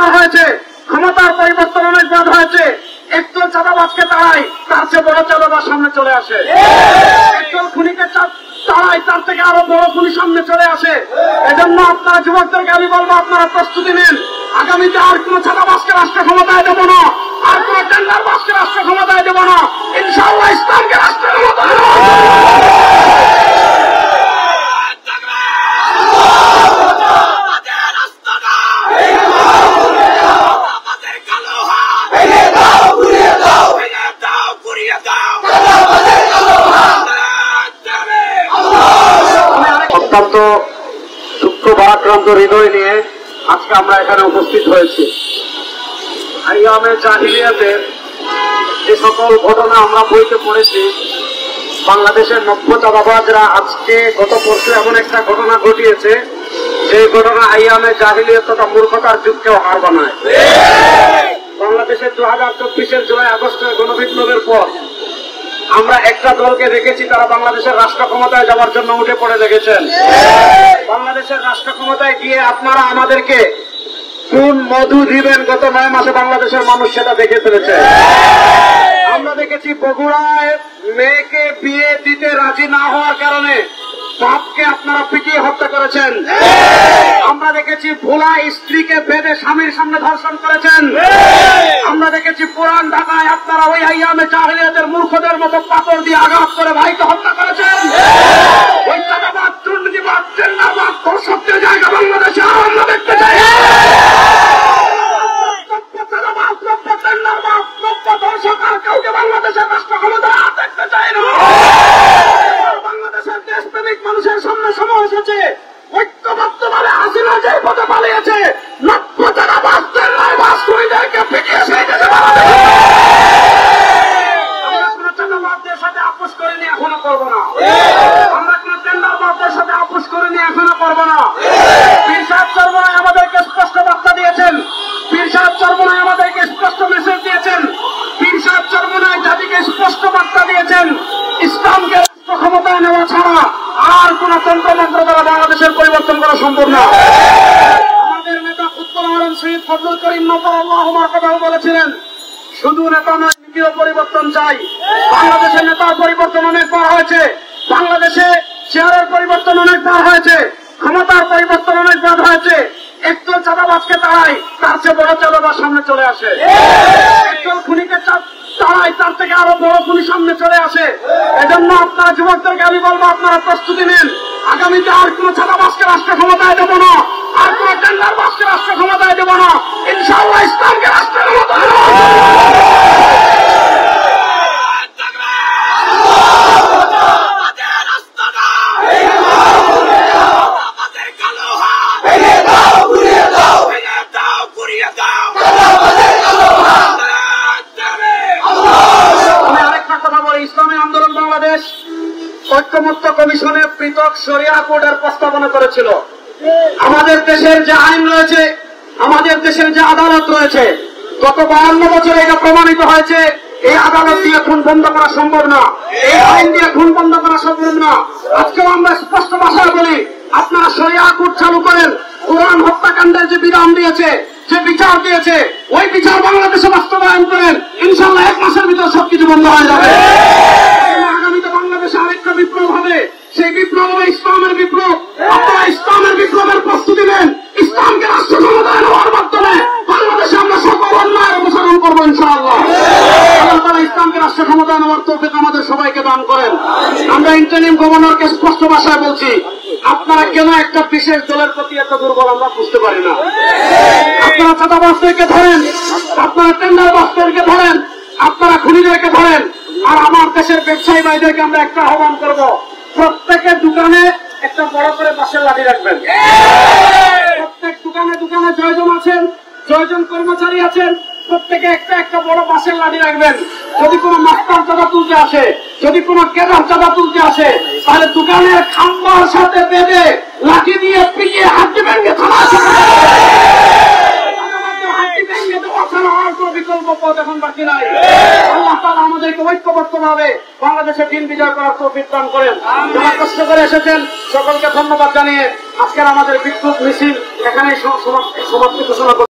অনেকবার হয়েছে, ক্ষমতার পরিবর্তন অনেকবার হয়েছে। একদল চাঁদাবাজকে তাড়াই, তার চেয়ে বড় চাঁদাবাজ সামনে চলে আসে। একদল খুনিকে তাড়াই, তার থেকে আরো বড় খুনি সামনে চলে আসে। এজন্য আপনারা যুবকদেরকে আমি বলবো, আপনারা প্রস্তুতি নেন। আগামীতে আর কোন চাঁদাবাজকে রাষ্ট্র ক্ষমতায় দেবো না, আর কোন টেন্ডারবাজকে রাষ্ট্র ক্ষমতায় দেবো না। ইনশাআল্লাহ ইসলামকে রাষ্ট্র ক্ষমতায় দেবো। অত্যন্ত দুঃখ ভারাক্রান্ত হৃদয় নিয়ে আজকে আমরা এখানে উপস্থিত হয়েছি। আইয়ামে জাহিলিয়াতের যে সকল ঘটনা আমরা বইতে পড়েছি, বাংলাদেশের নব্য চাঁদাবাজরা আজকে গত পরশু এমন একটা ঘটনা ঘটিয়েছে, যে ঘটনা আইয়ামে জাহিলিয়াত তথা মূর্খতার যুগকেও হার বানায়। বাংলাদেশের 2024-এর জুলাই আগস্টের গণবিপ্লবের পর আমরা একটা দলকে দেখেছি, তারা বাংলাদেশের রাষ্ট্র ক্ষমতায় যাওয়ার জন্য উঠে পড়ে লেগেছেন। বাংলাদেশের রাষ্ট্র ক্ষমতায় গিয়ে আপনারা আমাদেরকে কোন মধু দিবেন, গত 9 মাসে বাংলাদেশের মানুষ সেটা দেখে ফেলেছে। আমরা দেখেছি বগুড়ায় মেয়েকে বিয়ে দিতে রাজি না হওয়ার কারণে বাপকে আপনারা পিটিয়ে হত্যা করেছেন। আমরা দেখেছি ভোলায় স্ত্রীকে বেঁধে স্বামীর সামনে ধর্ষণ করেছেন। আমরা দেখেছি পুরান ঢাকায় আপনারা ওই আইয়ামে জাহিলিয়াতের মূর্খদের মতো পাথর দিয়ে আঘাত করে ভাইকে হত্যা করেছেন। ওই চাঁদাবাজ, দুর্নীতিবাজ, টেন্ডারবাজ, ধর্ষকদের জায়গা বাংলাদেশে আমরা দেখতে চাই। কাউকে বাংলাদেশের রাষ্ট্র ক্ষমতায় দেখতে চাই না। বাংলাদেশের দেশপ্রেমিক মানুষের সামনে সময় এসেছে, ঐক্যবদ্ধভাবে হাসিনা যে পথে পালিয়েছে, নব্য চাঁদাবাজদের নয় বাসকুড়িদেরকে পিটিয়ে সেই দেশে বানাতে হবে। আমরা কোন চাঁদাবাজদের সাথে আপোষ করিনি, এখনো করবো না। আমরা কোন টেন্ডারবাজদের সাথে আপোষ করিনি, এখনো করবো না। পীর সাহেব চরমনাই আমাদেরকে স্পষ্ট বার্তা দিয়েছেন, পীর সাহেব চরমনাই আমাদেরকে স্পষ্ট মেসেজ দিয়েছেন, পীর সাহেব চরমনাই জাতিকে স্পষ্ট বার্তা দিয়েছেন, ইসলামকে রাষ্ট্র ক্ষমতায় নেওয়া ছাড়া আর কোন তন্ত্রমন্ত্র দ্বারা বাংলাদেশের পরিবর্তন করা সম্ভব না। আমাদের নেতা উত্তর আলম শহীদ ফজলুল করিম নবর কথাও বলেছিলেন, শুধু নেতা নয়, নীতিও পরিবর্তন চাই। বাংলাদেশের নেতার পরিবর্তন অনেকবার হয়েছে, বাংলাদেশে চেয়ারের পরিবর্তন অনেকবার হয়েছে, ক্ষমতার পরিবর্তন অনেকবার হয়েছে। একদল চাঁদাবাজকে তাড়াই, তার চেয়ে বড় চাঁদাবাজ সামনে চলে আসে। একদল খুনিকে তাড়াই, তার থেকে আরো বড় খুনি সামনে চলে আসে। এজন্য আপনারা যুবকদেরকে আমি বলবো, আপনারা প্রস্তুতি নেন। আগামীতে আর কোন চাঁদাবাজকে রাষ্ট্র ক্ষমতায় দেবো না, আর কোন টেন্ডারবাজকে রাষ্ট্র ক্ষমতায় দেবো না। ইনশাআল্লাহ ইসলামকে রাষ্ট্র ক্ষমতায় দেবো। ইসলামী আন্দোলন বাংলাদেশ ঐক্যমত্য কমিশনে পৃথক শরিয়া কোডের প্রস্তাবনা করেছিল। আমাদের দেশের যে আইন রয়েছে, আমাদের দেশের যে আদালত রয়েছে, গত 52 বছরে এটা প্রমাণিত হয়েছে, এই আদালত দিয়ে খুন বন্ধ করা সম্ভব না, এই আইন দিয়ে খুন বন্ধ করা সম্ভব না। আজকেও আমরা স্পষ্ট ভাষায় বলি, আপনারা শরিয়া কোড চালু করেন। কোরআন হত্যাকাণ্ডের যে বিধান দিয়েছে, যে বিচার দিয়েছে, ওই বিচার বাংলাদেশে বাস্তবায়ন করেন। ইনশাআল্লাহ 1 মাসের ভিতর সবকিছু বন্ধ হয়ে যাবে। আগামীতে বাংলাদেশে আরেকটা বিপ্লব হবে, সেই বিপ্লব হবে ইসলামের বিপ্লব। আপনারা ইসলামের বিপ্লবের প্রস্তুতি নেন। ইসলামকে রাষ্ট্র ক্ষমতায় নেওয়ার মাধ্যমে বাংলাদেশে আমরা সকল অন্যায় অপসারণ করবো ইনশাআল্লাহ। আল্লাহ তাআলা ইসলামকে রাষ্ট্র ক্ষমতায় নেওয়ার তৌফিক আমাদের সবাইকে দান করেন। আমরা ইন্টারিম গভর্নরকে স্পষ্ট ভাষায় বলছি, আপনারা কেন একটা বিশেষ দলের প্রতি এত দুর্বল আমরা বুঝতে পারি না। আপনারা চাঁদাবাজদেরকে ধরেন, আপনারা টেন্ডারবাজদেরকে ধরেন, আপনারা খুনিদেরকে ধরেন, আর আমার দেশের ব্যবসায়ী ভাইদেরকে আমরা একটা আহ্বান করবো, প্রত্যেকের দোকানে একটা বড় করে বাঁশের লাঠি রাখবেন। প্রত্যেক দোকানে দোকানে জয়জন আছেন, জয়জন কর্মচারী আছেন, প্রত্যেকে একটা একটা বড় বাঁশের লাঠি রাখবেন। যদি কোনো মাস্টার চাঁদা তুলতে আসে, যদি কোনো কেদার চাঁদা তুলতে আসে, তাহলে দোকানের খাম্বার সাথে বেঁধে লাঠি দিয়ে পিটিয়ে হাড্ডি ভেঙে থানায় বিকল্প পথ এখন বাকি নাই। আল্লাহ তাআলা আমাদেরকে ঐক্যবদ্ধভাবে বাংলাদেশের দিন বিজয় করার তৌফিক দান করেন। যারা কষ্ট করে এসেছেন সকলকে ধন্যবাদ জানিয়ে আজকের আমাদের বিক্ষোভ মিছিল এখানেই সমাপ্তি ঘোষণা